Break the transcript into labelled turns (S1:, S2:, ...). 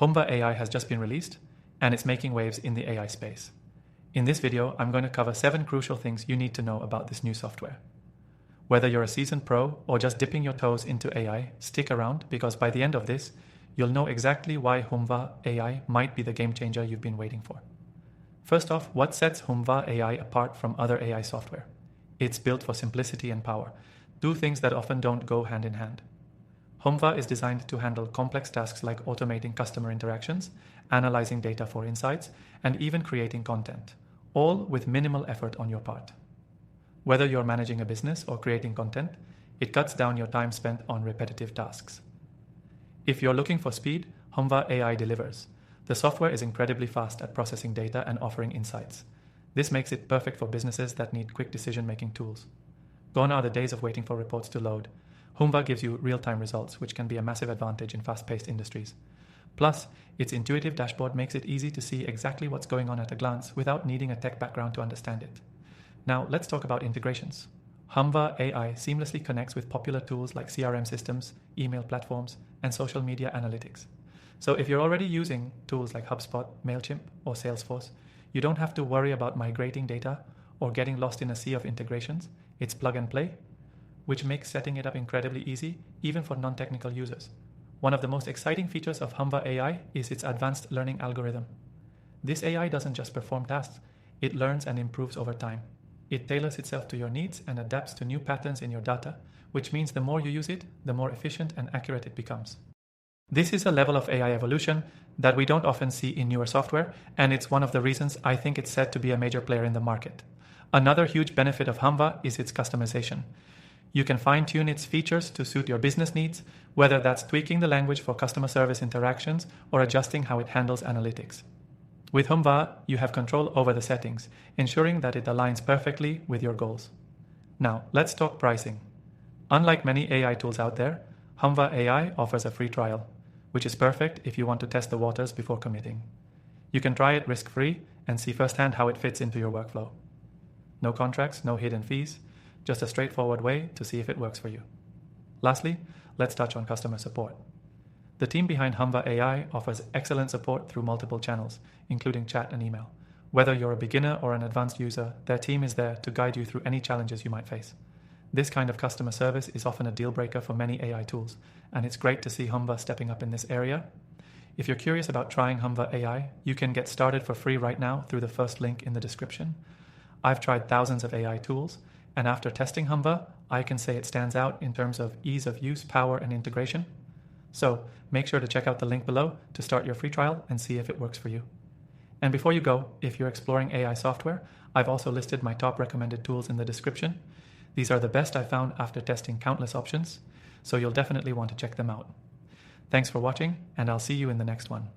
S1: Humva AI has just been released, and it's making waves in the AI space. In this video, I'm going to cover 7 crucial things you need to know about this new software. Whether you're a seasoned pro or just dipping your toes into AI, stick around because by the end of this, you'll know exactly why Humva AI might be the game changer you've been waiting for. First off, what sets Humva AI apart from other AI software? It's built for simplicity and power, two things that often don't go hand in hand. Humva is designed to handle complex tasks like automating customer interactions, analyzing data for insights, and even creating content, all with minimal effort on your part. Whether you're managing a business or creating content, it cuts down your time spent on repetitive tasks. If you're looking for speed, Humva AI delivers. The software is incredibly fast at processing data and offering insights. This makes it perfect for businesses that need quick decision-making tools. Gone are the days of waiting for reports to load. Humva gives you real-time results, which can be a massive advantage in fast-paced industries. Plus, its intuitive dashboard makes it easy to see exactly what's going on at a glance without needing a tech background to understand it. Now, let's talk about integrations. Humva AI seamlessly connects with popular tools like CRM systems, email platforms, and social media analytics. So if you're already using tools like HubSpot, MailChimp, or Salesforce, you don't have to worry about migrating data or getting lost in a sea of integrations. It's plug and play, which makes setting it up incredibly easy, even for non-technical users. One of the most exciting features of Humva AI is its advanced learning algorithm. This AI doesn't just perform tasks, it learns and improves over time. It tailors itself to your needs and adapts to new patterns in your data, which means the more you use it, the more efficient and accurate it becomes. This is a level of AI evolution that we don't often see in newer software, and it's one of the reasons I think it's set to be a major player in the market. Another huge benefit of Humva is its customization. You can fine-tune its features to suit your business needs, whether that's tweaking the language for customer service interactions or adjusting how it handles analytics. With Humva, you have control over the settings, ensuring that it aligns perfectly with your goals. Now, let's talk pricing. Unlike many AI tools out there, Humva AI offers a free trial, which is perfect if you want to test the waters before committing. You can try it risk-free and see firsthand how it fits into your workflow. No contracts, no hidden fees, just a straightforward way to see if it works for you. Lastly, let's touch on customer support. The team behind Humva AI offers excellent support through multiple channels, including chat and email. Whether you're a beginner or an advanced user, their team is there to guide you through any challenges you might face. This kind of customer service is often a deal breaker for many AI tools, and it's great to see Humva stepping up in this area. If you're curious about trying Humva AI, you can get started for free right now through the first link in the description. I've tried thousands of AI tools, and after testing Humva, I can say it stands out in terms of ease of use, power, and integration. So make sure to check out the link below to start your free trial and see if it works for you. And before you go, if you're exploring AI software, I've also listed my top recommended tools in the description. These are the best I've found after testing countless options, so you'll definitely want to check them out. Thanks for watching, and I'll see you in the next one.